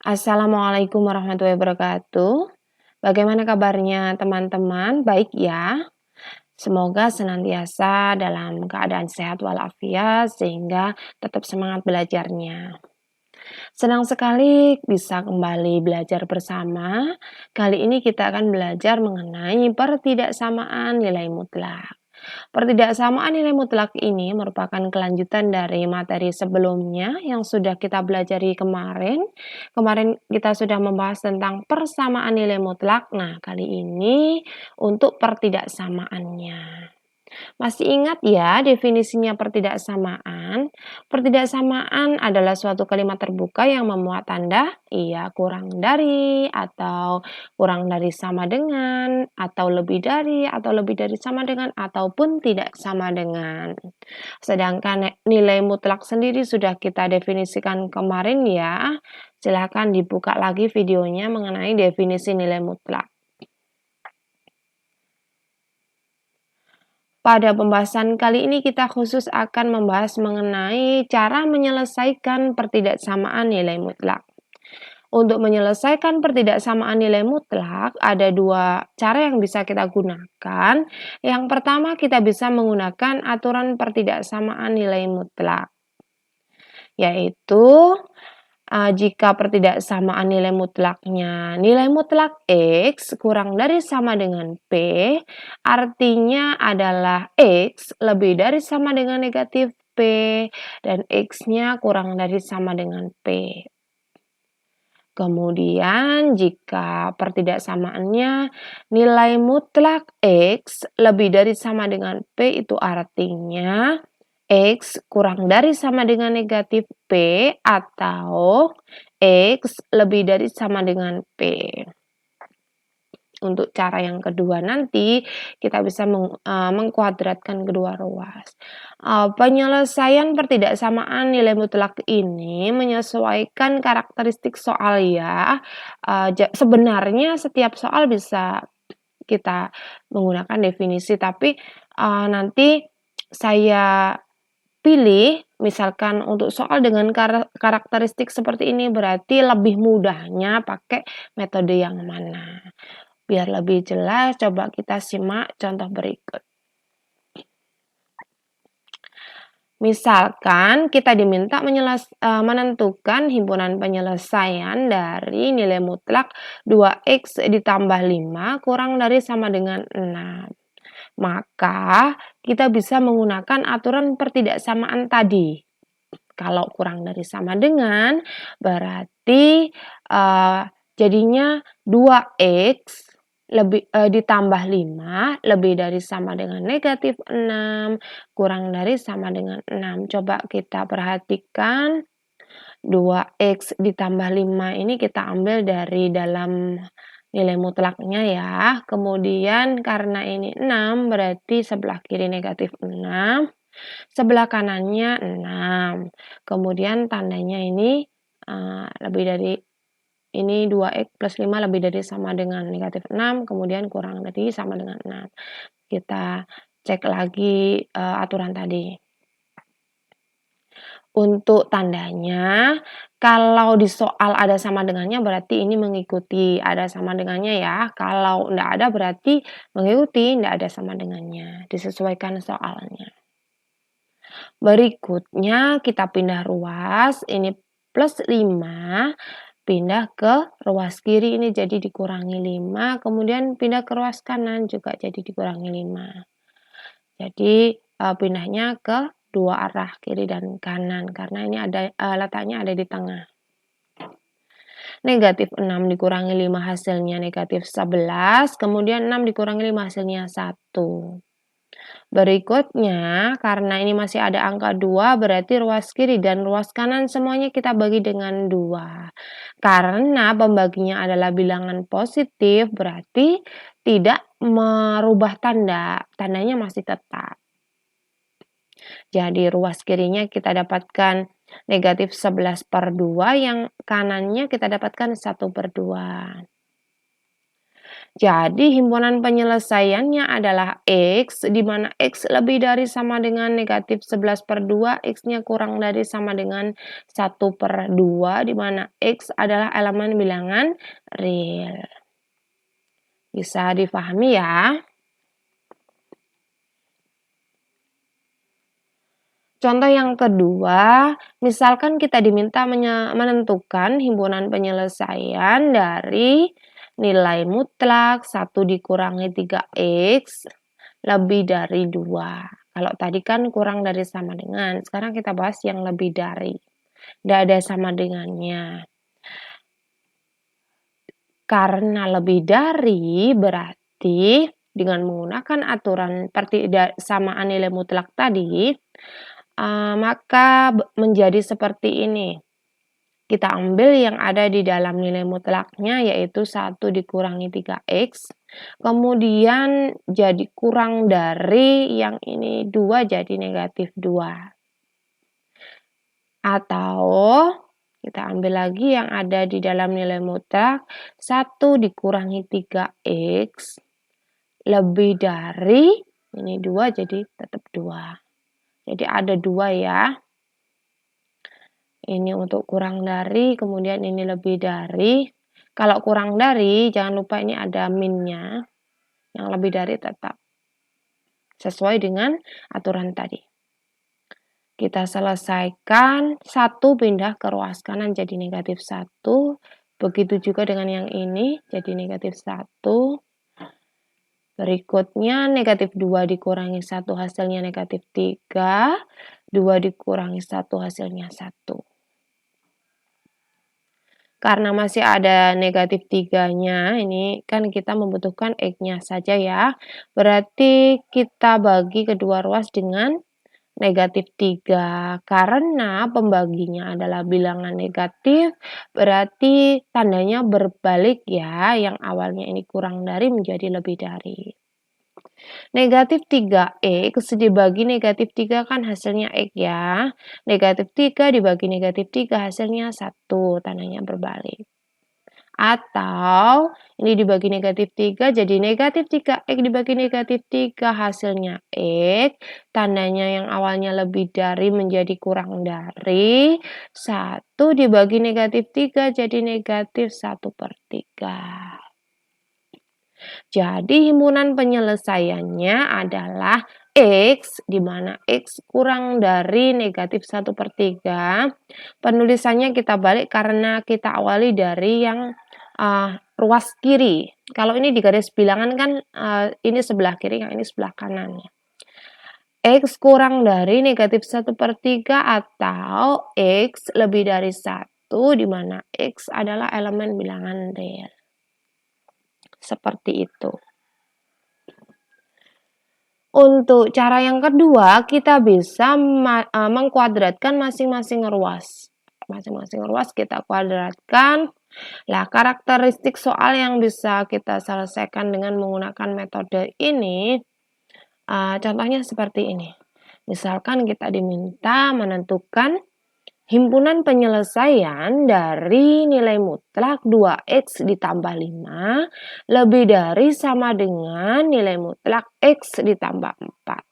Assalamualaikum warahmatullahi wabarakatuh. Bagaimana kabarnya teman-teman? Baik ya? Semoga senantiasa dalam keadaan sehat walafiat sehingga tetap semangat belajarnya. Senang sekali bisa kembali belajar bersama. Kali ini kita akan belajar mengenai pertidaksamaan nilai mutlak. Pertidaksamaan nilai mutlak ini merupakan kelanjutan dari materi sebelumnya yang sudah kita pelajari kemarin. Kemarin kita sudah membahas tentang persamaan nilai mutlak. Nah, kali ini untuk pertidaksamaannya. Masih ingat ya definisinya pertidaksamaan? Pertidaksamaan adalah suatu kalimat terbuka yang memuat tanda iya, kurang dari, atau kurang dari sama dengan, atau lebih dari, atau lebih dari sama dengan, ataupun tidak sama dengan. Sedangkan nilai mutlak sendiri sudah kita definisikan kemarin ya. Silahkan dibuka lagi videonya mengenai definisi nilai mutlak. Pada pembahasan kali ini kita khusus akan membahas mengenai cara menyelesaikan pertidaksamaan nilai mutlak. Untuk menyelesaikan pertidaksamaan nilai mutlak, ada dua cara yang bisa kita gunakan. Yang pertama, kita bisa menggunakan aturan pertidaksamaan nilai mutlak, yaitu jika pertidaksamaan nilai mutlaknya nilai mutlak X kurang dari sama dengan P, artinya adalah X lebih dari sama dengan negatif P dan X-nya kurang dari sama dengan P. Kemudian jika pertidaksamaannya nilai mutlak X lebih dari sama dengan P, itu artinya X kurang dari sama dengan negatif P atau X lebih dari sama dengan P. Untuk cara yang kedua nanti kita bisa mengkuadratkan kedua ruas. Penyelesaian pertidaksamaan nilai mutlak ini menyesuaikan karakteristik soal ya. Sebenarnya setiap soal bisa kita menggunakan definisi, tapi nanti saya pilih misalkan untuk soal dengan karakteristik seperti ini berarti lebih mudahnya pakai metode yang mana. Biar lebih jelas, coba kita simak contoh berikut. Misalkan kita diminta menentukan himpunan penyelesaian dari nilai mutlak 2x ditambah 5 kurang dari sama dengan 6. Maka kita bisa menggunakan aturan pertidaksamaan tadi. Kalau kurang dari sama dengan berarti jadinya 2x ditambah 5 lebih dari sama dengan negatif 6 kurang dari sama dengan 6. Coba kita perhatikan 2x ditambah 5 ini kita ambil dari dalam nilai mutlaknya ya. Kemudian karena ini 6 berarti sebelah kiri negatif 6, sebelah kanannya 6. Kemudian tandanya ini lebih dari ini 2x plus 5 lebih dari sama dengan negatif 6, kemudian kurang dari sama dengan 6. Kita cek lagi aturan tadi. Untuk tandanya, kalau di soal ada sama dengannya berarti ini mengikuti ada sama dengannya ya. Kalau tidak ada berarti mengikuti tidak ada sama dengannya. Disesuaikan soalnya. Berikutnya kita pindah ruas, ini plus 5. Pindah ke ruas kiri ini jadi dikurangi 5, kemudian pindah ke ruas kanan juga jadi dikurangi 5. Jadi pindahnya ke dua arah kiri dan kanan karena ini ada letaknya ada di tengah. Negatif 6 dikurangi 5 hasilnya negatif 11, kemudian 6 dikurangi 5 hasilnya 1. Berikutnya, karena ini masih ada angka 2, berarti ruas kiri dan ruas kanan semuanya kita bagi dengan 2. Karena pembaginya adalah bilangan positif, berarti tidak merubah tanda, tandanya masih tetap. Jadi ruas kirinya kita dapatkan negatif 11/2, yang kanannya kita dapatkan 1/2. Jadi himpunan penyelesaiannya adalah X, di mana X lebih dari sama dengan negatif 11/2, X-nya kurang dari sama dengan 1/2, di mana X adalah elemen bilangan real. Bisa dipahami ya? Contoh yang kedua, misalkan kita diminta menentukan himpunan penyelesaian dari nilai mutlak 1 dikurangi 3x lebih dari 2. Kalau tadi kan kurang dari sama dengan, sekarang kita bahas yang lebih dari. Tidak ada sama dengannya. Karena lebih dari berarti dengan menggunakan aturan persamaan nilai mutlak tadi, maka menjadi seperti ini. Kita ambil yang ada di dalam nilai mutlaknya yaitu 1 dikurangi 3x. Kemudian jadi kurang dari yang ini 2 jadi negatif 2. Atau kita ambil lagi yang ada di dalam nilai mutlak 1 dikurangi 3x lebih dari ini 2 jadi tetap 2. Jadi ada 2 ya. Ini untuk kurang dari, kemudian ini lebih dari. Kalau kurang dari, jangan lupa ini ada minnya. Yang lebih dari tetap sesuai dengan aturan tadi. Kita selesaikan, 1 pindah ke ruas kanan jadi negatif 1. Begitu juga dengan yang ini, jadi negatif 1. Berikutnya negatif 2 dikurangi 1 hasilnya negatif 3. 2 dikurangi 1 hasilnya 1. Karena masih ada negatif 3-nya, ini kan kita membutuhkan X-nya saja ya. Berarti kita bagi kedua ruas dengan negatif 3. Karena pembaginya adalah bilangan negatif, berarti tandanya berbalik ya. Yang awalnya ini kurang dari menjadi lebih dari. Negatif 3x dibagi negatif 3 kan hasilnya x ya. Negatif 3 dibagi negatif 3 hasilnya 1, tandanya berbalik. Atau ini dibagi negatif 3 jadi negatif 3x dibagi negatif 3 hasilnya x. Tandanya yang awalnya lebih dari menjadi kurang dari. 1 dibagi negatif 3 jadi negatif 1/3. Jadi himpunan penyelesaiannya adalah X, di mana X kurang dari negatif 1/3. Penulisannya kita balik karena kita awali dari yang ruas kiri. Kalau ini di garis bilangan kan ini sebelah kiri, yang ini sebelah kanan. X kurang dari negatif 1/3 atau X lebih dari 1, di mana X adalah elemen bilangan real. Seperti itu. Untuk cara yang kedua, kita bisa mengkuadratkan masing-masing ruas. Masing-masing ruas kita kuadratkan. Nah, karakteristik soal yang bisa kita selesaikan dengan menggunakan metode ini, contohnya seperti ini. Misalkan kita diminta menentukan himpunan penyelesaian dari nilai mutlak 2x ditambah 5 lebih dari sama dengan nilai mutlak x ditambah 4.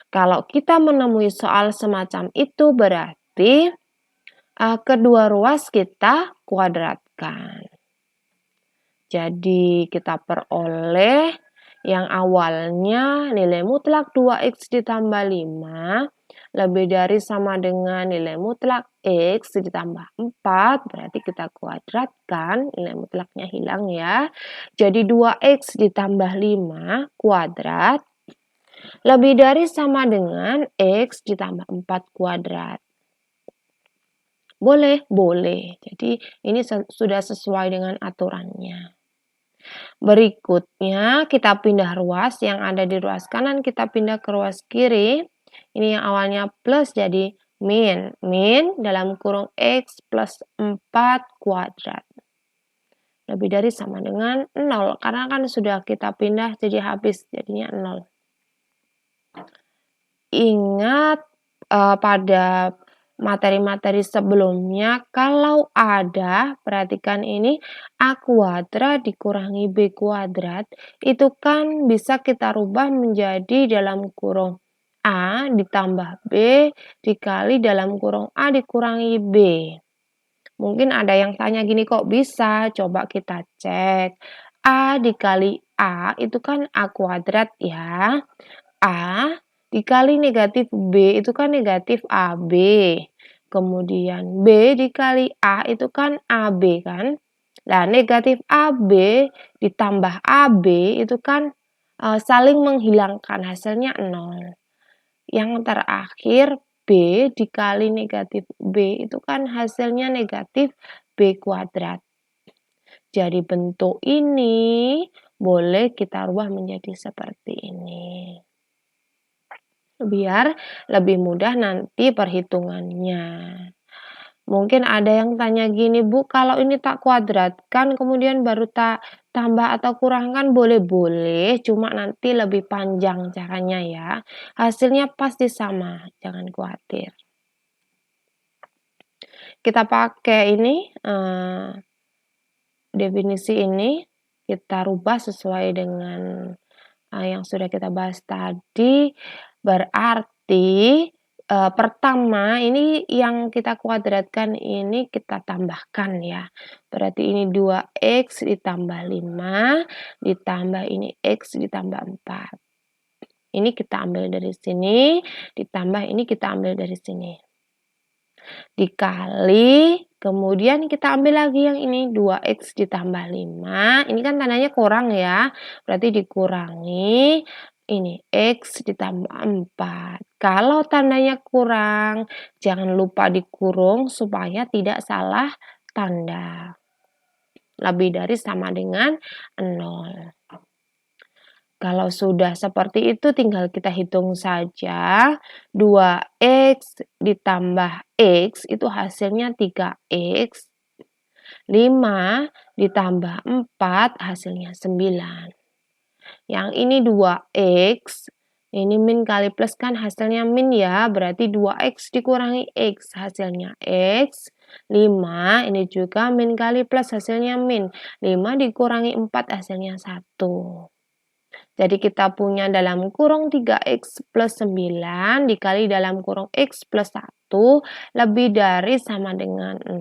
Kalau kita menemui soal semacam itu berarti kedua ruas kita kuadratkan. Jadi kita peroleh yang awalnya nilai mutlak 2x ditambah 5 lebih dari sama dengan nilai mutlak X ditambah 4, berarti kita kuadratkan, nilai mutlaknya hilang ya. Jadi 2X ditambah 5 kuadrat, lebih dari sama dengan X ditambah 4 kuadrat. Boleh? Boleh. Jadi ini sudah sesuai dengan aturannya. Berikutnya kita pindah ruas, yang ada di ruas kanan kita pindah ke ruas kiri. Ini yang awalnya plus jadi min. Min dalam kurung X plus 4 kuadrat. Lebih dari sama dengan 0. Karena kan sudah kita pindah jadi habis. Jadinya 0. Ingat pada materi-materi sebelumnya, kalau ada, perhatikan ini, A kuadrat dikurangi B kuadrat, itu kan bisa kita rubah menjadi dalam kurung A ditambah B dikali dalam kurung A dikurangi B. Mungkin ada yang tanya gini, kok bisa? Coba kita cek. A dikali A itu kan A kuadrat ya. A dikali negatif B itu kan negatif AB. Kemudian B dikali A itu kan AB kan. Nah, negatif AB ditambah AB itu kan saling menghilangkan, hasilnya 0. Yang terakhir B dikali negatif B itu kan hasilnya negatif B kuadrat. Jadi bentuk ini boleh kita rubah menjadi seperti ini. Biar lebih mudah nanti perhitungannya. Mungkin ada yang tanya gini, Bu, kalau ini tak kuadratkan kemudian baru tak tambah atau kurangkan boleh-boleh, cuma nanti lebih panjang caranya ya. Hasilnya pasti sama, jangan khawatir. Kita pakai ini, definisi ini, kita rubah sesuai dengan yang sudah kita bahas tadi. Berarti pertama ini yang kita kuadratkan ini kita tambahkan ya. Berarti ini 2x ditambah 5 ditambah ini x ditambah 4. Ini kita ambil dari sini, ditambah ini kita ambil dari sini. Dikali, kemudian kita ambil lagi yang ini, 2x ditambah 5. Ini kan tandanya kurang ya, berarti dikurangi. Ini X ditambah 4. Kalau tandanya kurang, jangan lupa dikurung supaya tidak salah tanda. Lebih dari sama dengan 0. Kalau sudah seperti itu tinggal kita hitung saja. 2x ditambah x itu hasilnya 3x. 5 ditambah 4 hasilnya 9. Yang ini 2x, ini min kali plus kan hasilnya min ya, berarti 2x dikurangi x hasilnya x. 5 ini juga min kali plus hasilnya min. 5 dikurangi 4 hasilnya 1. Jadi kita punya dalam kurung 3x plus 9 dikali dalam kurung x plus 1 lebih dari sama dengan 0.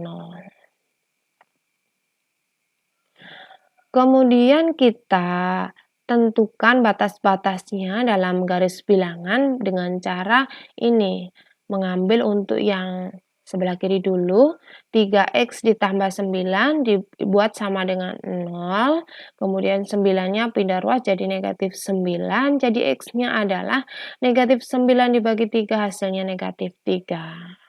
Kemudian kita tentukan batas-batasnya dalam garis bilangan dengan cara ini. Mengambil untuk yang sebelah kiri dulu, 3x ditambah 9 dibuat sama dengan 0. Kemudian 9-nya pindah ruas jadi negatif 9. Jadi x-nya adalah negatif 9 dibagi 3 hasilnya negatif 3.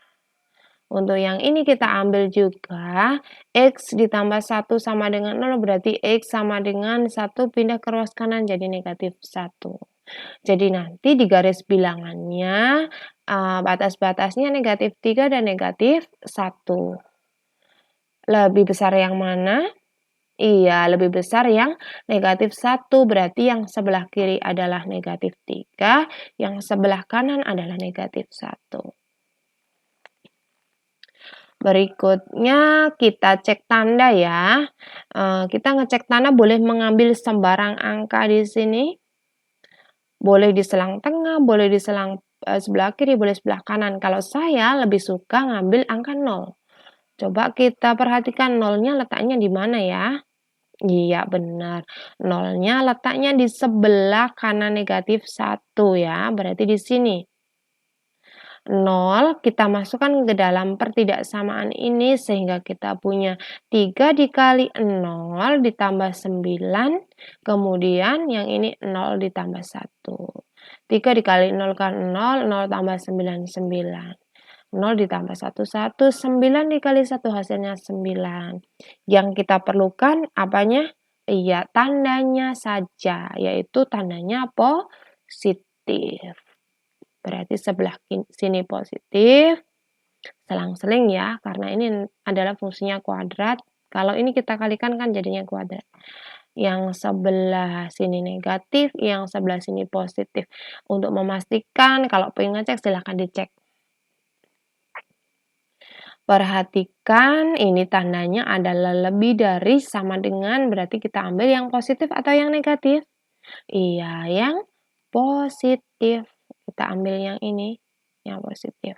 Untuk yang ini kita ambil juga, x ditambah 1 sama dengan 0 berarti x sama dengan 1 pindah ke ruas kanan jadi negatif 1. Jadi nanti di garis bilangannya batas-batasnya negatif 3 dan negatif 1. Lebih besar yang mana? Iya, lebih besar yang negatif 1, berarti yang sebelah kiri adalah negatif 3, yang sebelah kanan adalah negatif 1. Berikutnya kita cek tanda ya. Kita ngecek tanda boleh mengambil sembarang angka di sini. Boleh di selang tengah, boleh di selang sebelah kiri, boleh sebelah kanan. Kalau saya lebih suka ngambil angka 0. Coba kita perhatikan 0-nya letaknya di mana ya? Iya benar. 0-nya letaknya di sebelah kanan negatif 1 ya. Berarti di sini. 0 kita masukkan ke dalam pertidaksamaan ini sehingga kita punya 3 dikali 0 ditambah 9, kemudian yang ini 0 ditambah 1. 3 dikali 0 kan 0, 0 tambah 9, 9. 0 ditambah 1, 1, 9 dikali 1 hasilnya 9. Yang kita perlukan apanya? Iya, tandanya saja, yaitu tandanya positif. Berarti sebelah sini positif, selang-seling ya, karena ini adalah fungsinya kuadrat. Kalau ini kita kalikan kan jadinya kuadrat. Yang sebelah sini negatif, yang sebelah sini positif. Untuk memastikan kalau pengen ngecek silahkan dicek. Perhatikan ini tandanya adalah lebih dari sama dengan, berarti kita ambil yang positif atau yang negatif? Iya, yang positif. Kita ambil yang ini, yang positif.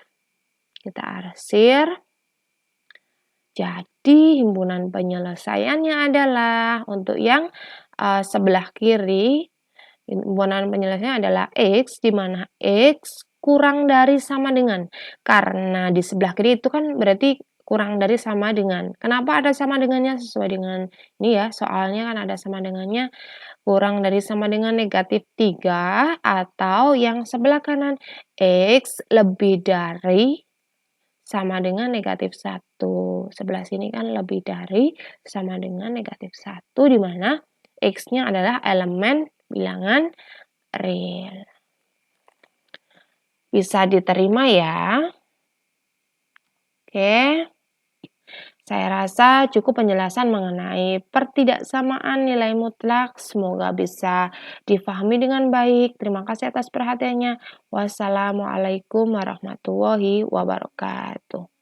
Kita arsir. Jadi himpunan penyelesaiannya adalah untuk yang sebelah kiri, himpunan penyelesaiannya adalah X, di mana X kurang dari sama dengan. Karena di sebelah kiri itu kan berarti kurang dari sama dengan. Kenapa ada sama dengannya? Sesuai dengan ini ya, soalnya kan ada sama dengannya. Kurang dari sama dengan negatif 3 atau yang sebelah kanan X lebih dari sama dengan negatif 1. Sebelah sini kan lebih dari sama dengan negatif 1, di mana X-nya adalah elemen bilangan real. Bisa diterima ya? Oke. Saya rasa cukup penjelasan mengenai pertidaksamaan nilai mutlak. Semoga bisa difahami dengan baik. Terima kasih atas perhatiannya. Wassalamualaikum warahmatullahi wabarakatuh.